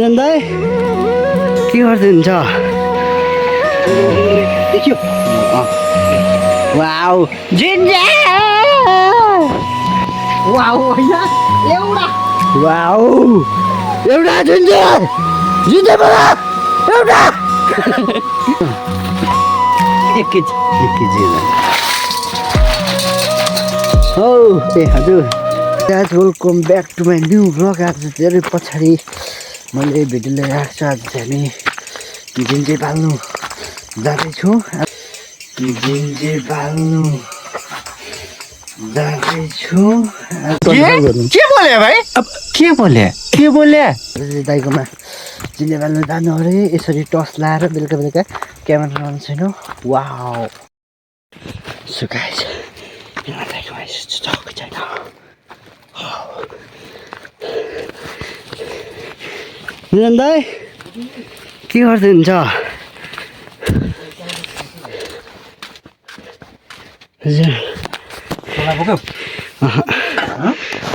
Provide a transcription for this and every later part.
मिलन दाइ के गर्दै हुन्छ देखियो वाउ जिन्जा वाउ होइन एउटा वाउ एउटा जिन्जा जिन्जा बडा एउटा एक केजी हो ए हजुर guys, welcome back to my new vlog. आज धेरै पछाडि मैले भिडियो लिएर आएको छु। आज चाहिँ हामी जिन्जे पाल्नु जाँदैछौँ। के बोले भाइ? अब के बोले दाइकोमा जिन्जे पाल्नु जानु अरे यसरी टर्च लाएर बेलुका बेलुका क्यामेरा लगाउनु छैन। वाउ सो गाइस दाइकोमा यस्तो चौक छैन। मिलन दाइ के गर्दै हुन्छ हजुर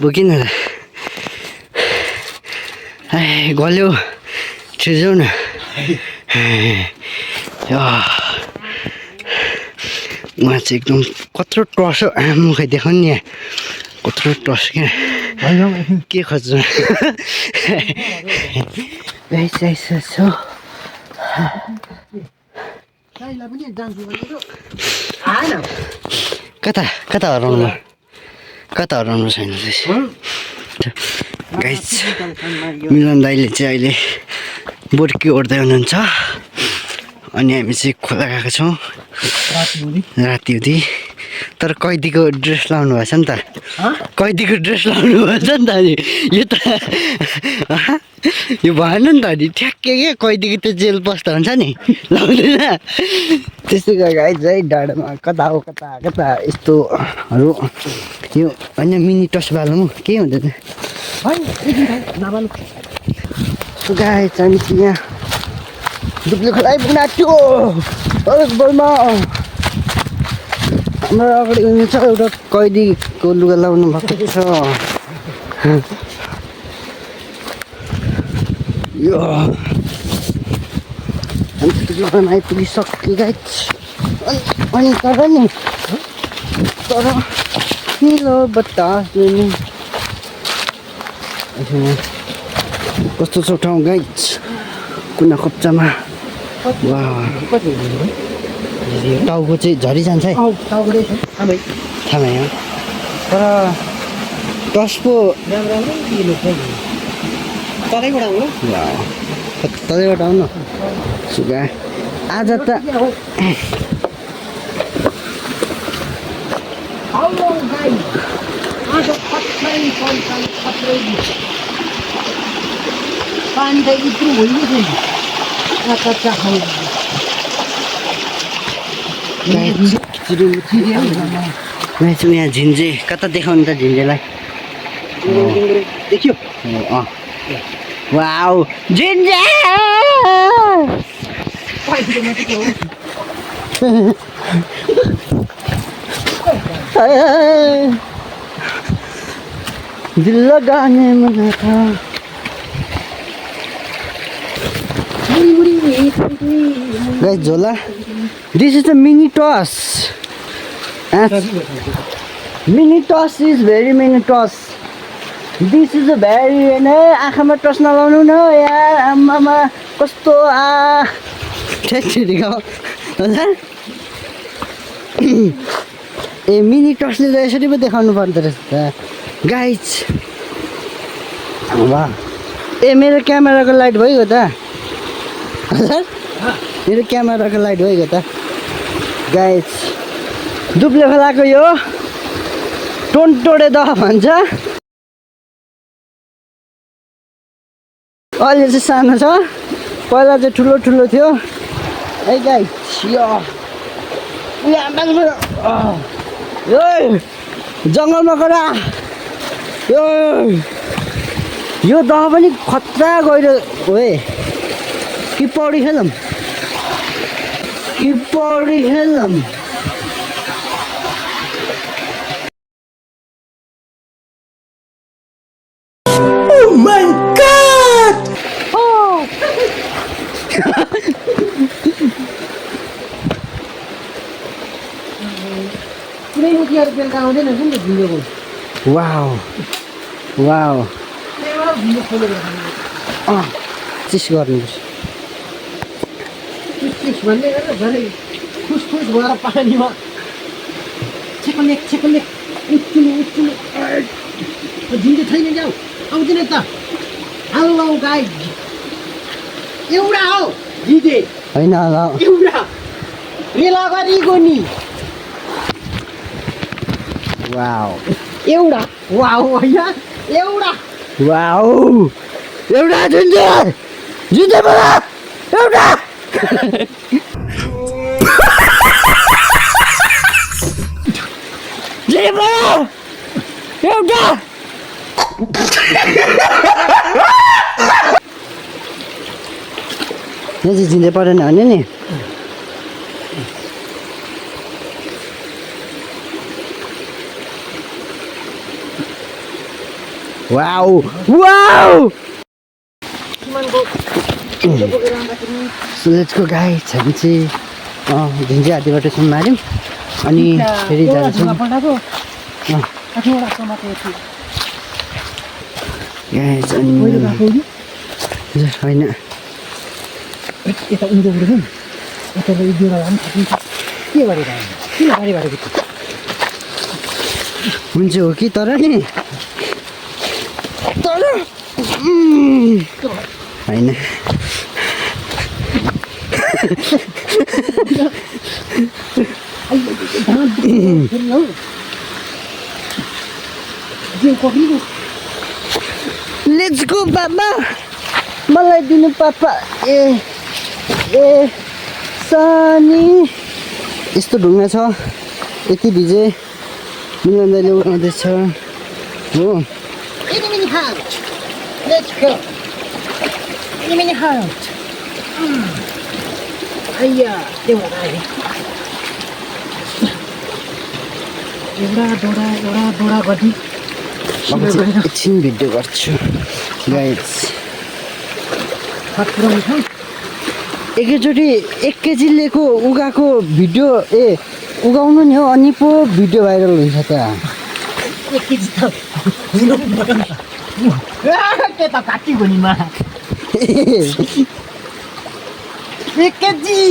बोकिन त गल्यो छिर्जाउ न उहाँ चाहिँ एकदम कत्रो टर्स मुखै देखाउनु नि कत्रो टर्स क्या के खोज्नु कता हराउनु छैन गाइस मिलन दाइले चाहिँ अहिले बोर्की ओर्दै हुनुहुन्छ अनि हामी चाहिँ खोला गएको छौँ राति हुँदी तर कैदीको ड्रेस लाउनु भएछ नि त कैदीको ड्रेस लाउनु भएछ नि त अनि यो भएन नि त अनि ठ्याक्कै क्या कैदीको त्यो जेल बस्दा हुन्छ नि लाउँदैन त्यस्तै गरेर आइज है डाँडामा कता यस्तोहरू यो होइन मिनी टस बालौँ केही हुँदैन गाई चाहिँ यहाँ दुब्ले खोला आइपुग्न आँट्यो बलमा हाम्रो अगाडि हुने छ एउटा कैदीको लुगा लाउनु भएको छ यो हामी दुब्ले खोलामा आइपुगिसक्यो गाइस अनि तर निलो बतास कस्तो छ ठाउँ गाइस कुना खोप्चामा टाउको चाहिँ झरिजान्छ है थाहा भयो तर टसको तलैबाट आउनु सुगा आज त पानी त यत्रो होइन यहाँ झिन्जे कता देखाउनु त झिन्जेलाई देखियो वाउ झिन्जे दिल लगाने मन था Guys, Zola, this is a mini toss. Mini toss is very mini toss. This is a very आँखामा टस नलाउनु न यार आमामा कस्तो ठेक्ठेरीको हजुर ए मिनी टसले त यसरी पो देखाउनु पर्दो रहेछ त गाइज वाह ए मेरो क्यामेराको लाइट भइगयो त हजुर मेरो क्यामेराको लाइट भइगयो त गाइज दुब्ले खोलाको यो टोन्टोडे दह भन्छ अहिले चाहिँ सानो छ पहिला चाहिँ ठुलो ठुलो थियो है गाइज यो जङ्गलमा गरा यो दह पनि खतरा गहिरो हो है कि पौडी खेलौँ Oh my God! Oh! कुनै मुखियाहरू बेलुका आउँदैन कुन त भिडियोको वाउ वाउ भिडियो खोलेर चिस गर्नुपर्छ चिस भन्ने गरेर झन् खुसखुस भएर पानीमा छेकलेक उच्चिनु झिन्जो छैन जाऊ आउँदैन त हेलो गाइज एउटा हो जिते होइन होला एउटा रेल अगाडिको नि वाउ एउटा वाउ होइन एउटा वाउ एउटा जुन्जे जुन्जे बोला एउटा जुन्जे बोला एउटा यहाँ चाहिँ जिन्दै परेन भने नि वाउ वाउ सुलेजको गाई हामी चाहिँ ढिन्जे हात्तीबाटसम्म माऱ्यौँ अनि फेरि जाँदैछौँ होइन यता उँधो उठ्छ यता उभिएर पनि थाकिन्छ के गरेर किन गाडी भाडा हुन्छ हो कि तर नि तर होइन लेट्स गो बाबा मलाई दिनु पापा ए सानी यस्तो ढुङ्गा छ यति भिजे मिलन दाइले उठाउँदैछ हो Mini house. Let's go. Mini house. Ayya, देवा राई. एउटा गति. एकछिन भिडियो गर्छु गाइस एकैचोटि 1 केजी लिएको उगाएको भिडियो उगाउनु नि हो अनि पो भिडियो भाइरल हुन्छ त 1 केजी त के त काटी भनिमा 1 केजी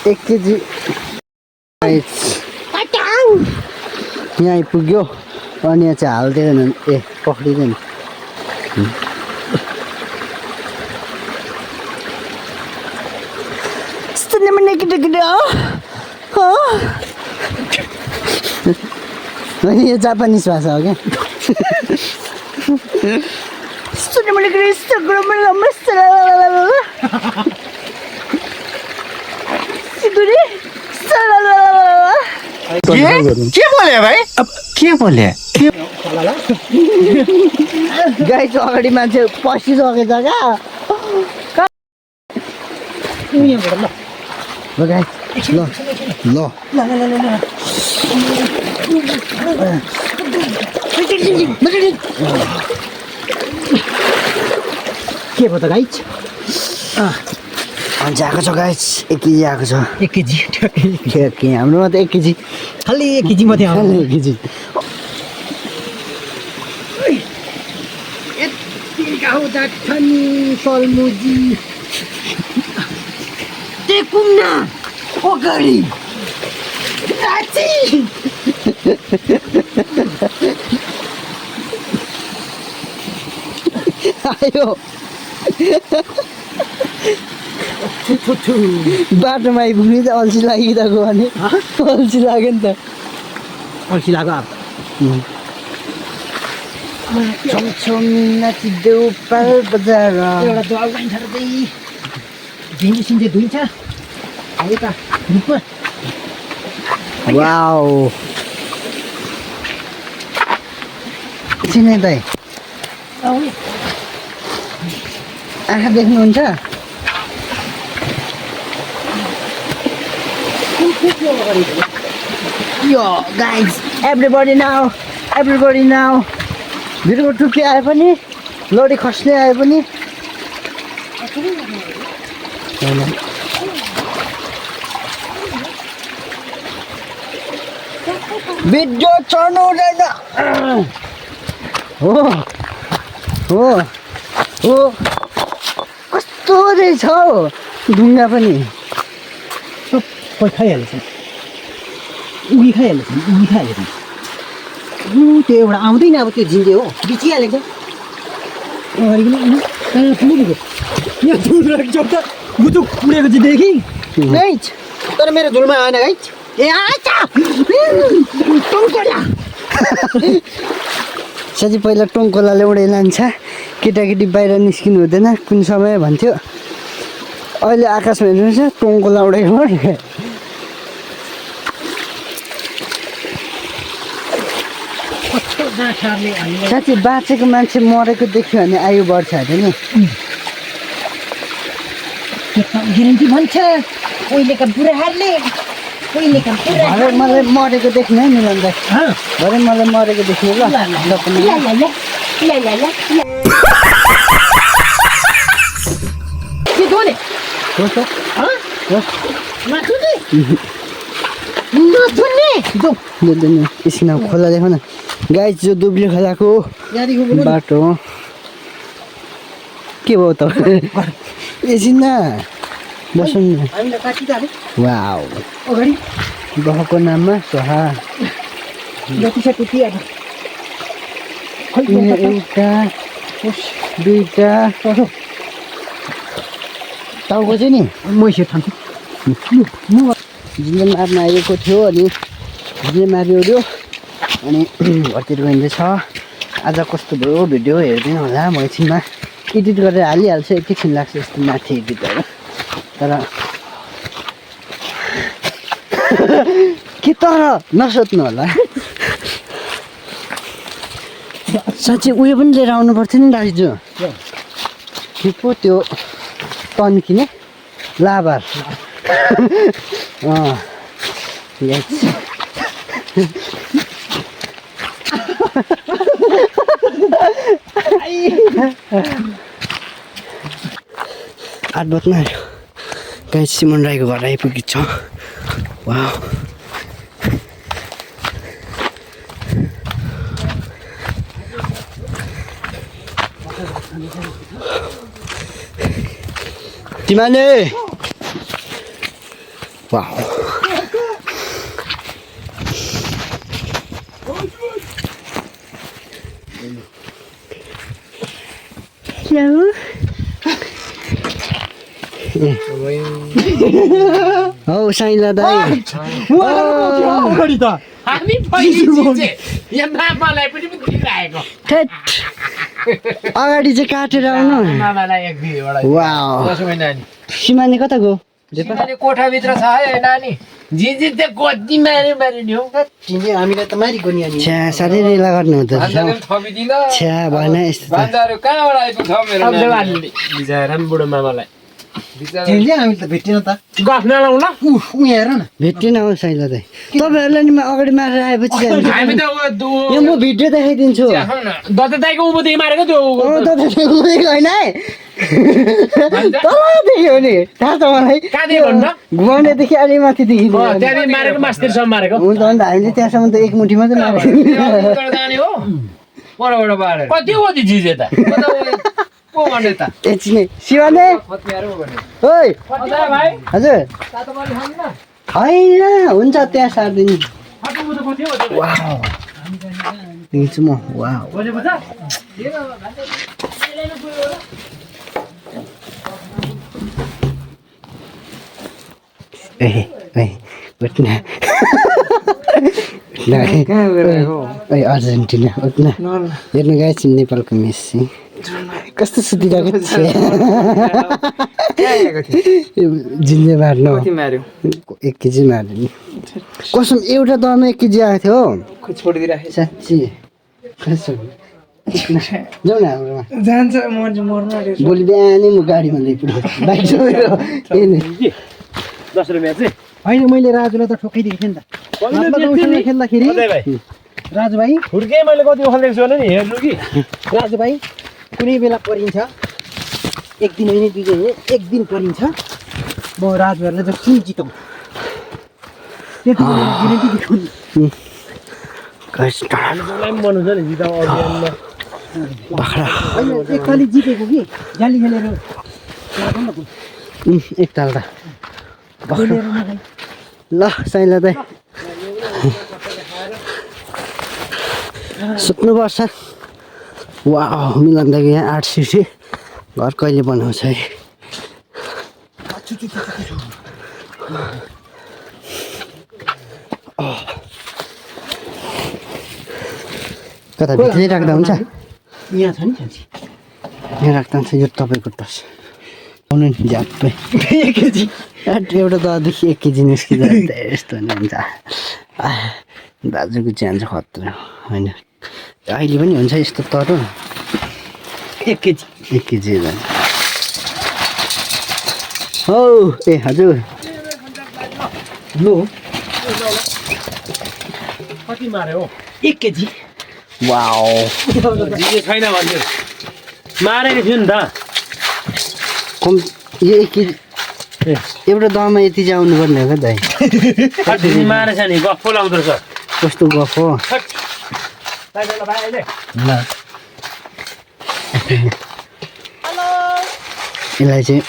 1 केजी यहाँ आइपुग्यो अनि यहाँ चाहिँ हाल्दैन पक्रिँदैन यस्तो नम्बर केटा यो जापानिज भाषा हो क्या यस्तो नम्बर के बोले भाइ अब के बोले गाई चाहिँ अगाडि मान्छे पसिसकेछ क्या ल गाई ल के भयो त गाई हुन्छ आएको छ गाई 1 केजी आएको छ 1 केजी ठ्याक्कै हाम्रोमा त 1 केजी खालि 1 केजी मात्रै आउँछ 1 केजी यति गाउँदा छन् सल्मुजी देखुम्ना अगाडि राची आयो बाटोमा आइपुग्ने त अल्छी लागिरहेको भने अल्छी लाग्यो नि त अल्छी लाग्यो छमछमिना चिदेउ पाल बजार एउटा दल गाइन्छ र चाहिँ झिन्जो सिन्जो धुइन्छ यता रूपमा वाउ चिने दाइ आँखा देख्नुहुन्छ यो गाइज एभ्रीबडी नाउ भिडियोको टुक्री आए पनि लोडी खस्ने आए पनि भिडियो चढ्नु हुँदैन हो हो हो कस्तो रहेछ हौ ढुङ्गा पनि सबै खाइहालेछ उही खाइहालेछ त्यो एउटा आउँदैन अब त्यो झिङ्गे हो बिचिहालेको अगाडि पनि कहाँ पुगेको यहाँ झुल रहेको छ त बुचुक उडेको चाहिँ देखेँ गाइज तर मेरो झुलमा आएन गाइज ए आइचा टङ्कड्या साँच्चै पहिला टोङ्कोलाले उडे लान्छ केटाकेटी बाहिर निस्किनु हुँदैन कुन समय भन्थ्यो अहिले आकाशमा हेर्नुहोस् टोङ्कोला उडेको साँच्चै बाँचेको मान्छे मरेको देख्यो भने आयु बढ्छ अरे नि गिन्ती भन्छ उहिलेका बुढाहरूले भरे मलाई मरेको देख्नु है मिलन दाइ भरे मलाई मरेको देख्नु ल के दोने एकछिन खोला देखो न गाई जो दुब्ली खोलाको बाटो हो के भयो त एकछिन न बसौँ न वाउ गहको नाममा सोहा एउटा दुईटा टाउको चाहिँ नि मैसे ठान्छु झिङ्गे मार्न आएको थियो अनि झिङ्गे मारिओर्यो अनि घरतिर गइँदैछ आज कस्तो भयो भिडियो हेरिदिनु होला म एकछिनमा एडिट गरेर हालिहाल्छु एकैछिन लाग्छ यस्तो माथि एडिटहरू तर के तर नसोध्नु होला साँच्चै उयो पनि लिएर आउनु पर्थ्यो नि दाजु के पो त्यो तन्किने लाभार आठ बज्न आयो गाई सिमन राईको घर आइपुगेको छ वाउ तिमीले वाउ हौ साइला दाइ हामी पहिले यहाँ मामालाई पनि दिइरहेको अगाडि चाहिँ काटेर आउनु मामालाई एक दुईवटा वाउ नानी सिमाने कता गयो सिमाने कोठाभित्र छ है नानी जिजी त्यो कति मार्यो नि हौ हामीलाई त मारिको नि अनि छ्या साह्रै रेला गर्नु हुँदो रहेछ थपिदिन छ्या भएन यस्तो त भान्जाहरू कहाँबाट आइपुग्छ मेरो बिचारा बुढो मामालाई हामीले त भेटेन त गफ नलाउन ऊ हेर न भेटेन हौ साइला दाइ तपाईँहरूलाई नि म अगाडि मारेर आएपछि हामी त यो म भिडियो देखाइदिन्छु दत्त दाइको उँभोदेखि मारेको त्यो होइन है तलदेखि हो नि थाहा छ मलाई कहाँदेखि भन्नु घुमाउनेदेखि अलि माथिदेखि त्यहाँदेखि मारेको मास्तिरसम्म मारेको हुन्छ अन्त हामीले त्यहाँसम्म त एक मुठी मात्रै मारेको जाने हो परबाट बारेर कति हो ती जिजे त को भन्ने त एकछिन शिवाने ओइ भाइ हजुर होइन हुन्छ त्यहाँ सार्दिनु दिन्छु म वाउ उठ्न अर्जेन्टिना उठ्न हेर्नु गाइस नेपालको मेस्सी कस्तो सुतिरहेको छ जिन्जे मार्नु 1 केजी मार्यो नि कसम एउटा दमा 1 केजी आएको थियो खोइ छोडिदिराखे साँच्ची कसम जाउँ न हाम्रोमा जान्छ मर्नु भोलि बिहानै म गाडीमा ल्याइपुग्छु बाइक जोडेर 10 रुपैयाँ चाहिँ होइन मैले राजुलाई त ठोकाइदिएको थिएँ नि त उसँग खेल्दाखेरि राजु भाइ हुर्के मैले कति उखालेको छु भने नि हेर्नु कि राजु भाइ कुनै बेला परिन्छ एक दिन होइन 2 दिन होइन 1 दिन परिन्छ म राजभरले त कुन जितौँ त्यति ग्यारेन्टी देखाउनु गाइस हामीलाई पनि बनाउँछ नि जिताउ अभियानमा बाख्रा होइन एकपालि जितेको कि जाली खेलेर एकताल त खेलेर नखाइ ल साइला दाइ सुत्नुपर्छ वा मिलन दाइको यहाँ 8 सिटी घर कहिले बनाउँछ है कता भित्रै राख्दा हुन्छ यहाँ छ नि साँच्ची यहाँ राख्दा हुन्छ यो तपाईँको टस आउनु नि झ्याप्पै 1 केजी एउटा दाजुदेखि 1 केजी निस्किँदा यस्तो हुन्छ दाजुको ज्यान चाहिँ खतरा होइन अहिले पनि हुन्छ यस्तो तर 1 केजी 1 केजी जान्छ हौ ए हजुर लो कति मार्यो हो 1 केजी वाओ जिजे छैन भन्थ्यो मारेको थियो नि त कम यो 1 केजी एउटा दहमा यति चाहिँ आउनुपर्ने हो क्या दाइ कति मारेछ नि गफ लाउँदो रहेछ कस्तो गफ हो ल यसलाई चाहिँ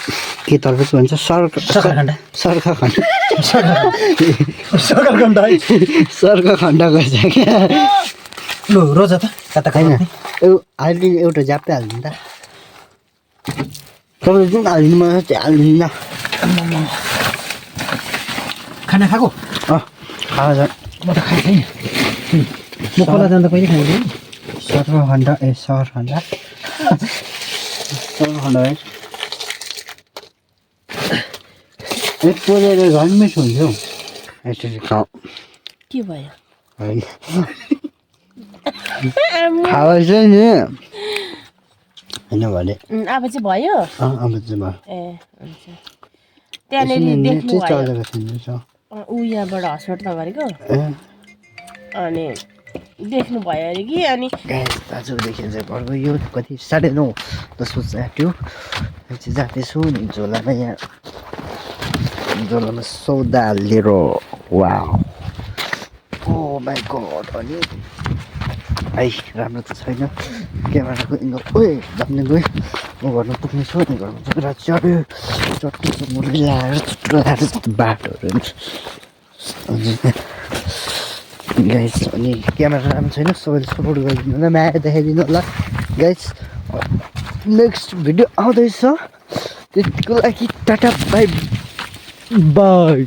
के तर्फ भन्छ सर्खखण्ड सर्खा खण्ड सर्खखण्ड है सर्खा खण्ड गर्छ क्या लो रोजा त कता होइन खाइन हालिदिनु एउटा ज्याप्पै हालिदिनु त तपाईँले जुन हालिदिनु मलाई चाहिँ हालिदिनु न खाना खाएको खाएको छ म त खाएको छैन म खोला जाँदा कहिले खाइदिएँ सर्खखण्ड ए सर्खखण्ड सर्खखण्ड है एक पोलेर घरमै सुन्थ्यो यसरी खाऊ के भयो होइन खाएको छ नि होइन भने अब चाहिँ भयो अब चाहिँ भयो ए हुन्छ त्यहाँनिर देख्नु भयो चलेको छैन ऊ यहाँबाट हस्पिटल गरेको ए अनि देख्नु भयो अरे कि अनि दाजुदेखि चाहिँ घरको यो कति 9:30 10 बजी आँट्यो चाहिँ जाँदैछु नि झोलामा यहाँ झोलामा सौदा लिएर वा ओ माई गड अनि है राम्रो त छैन क्यामेराको एङ्गल ओए भन्ने गएँ म घरमा पुग्नेछु अनि घरमा पुगेर चढ्यो चट्टो मुरली लगाएर चुट्टो लगाएर त्यस्तो बाटोहरू गाइस अनि क्यामेरा राम्रो छैन सबैले सपोर्ट गरिदिनु होला माया देखाइदिनु होला गाइस नेक्स्ट भिडियो आउँदैछ त्यतिको लागि टाटा बाई बाई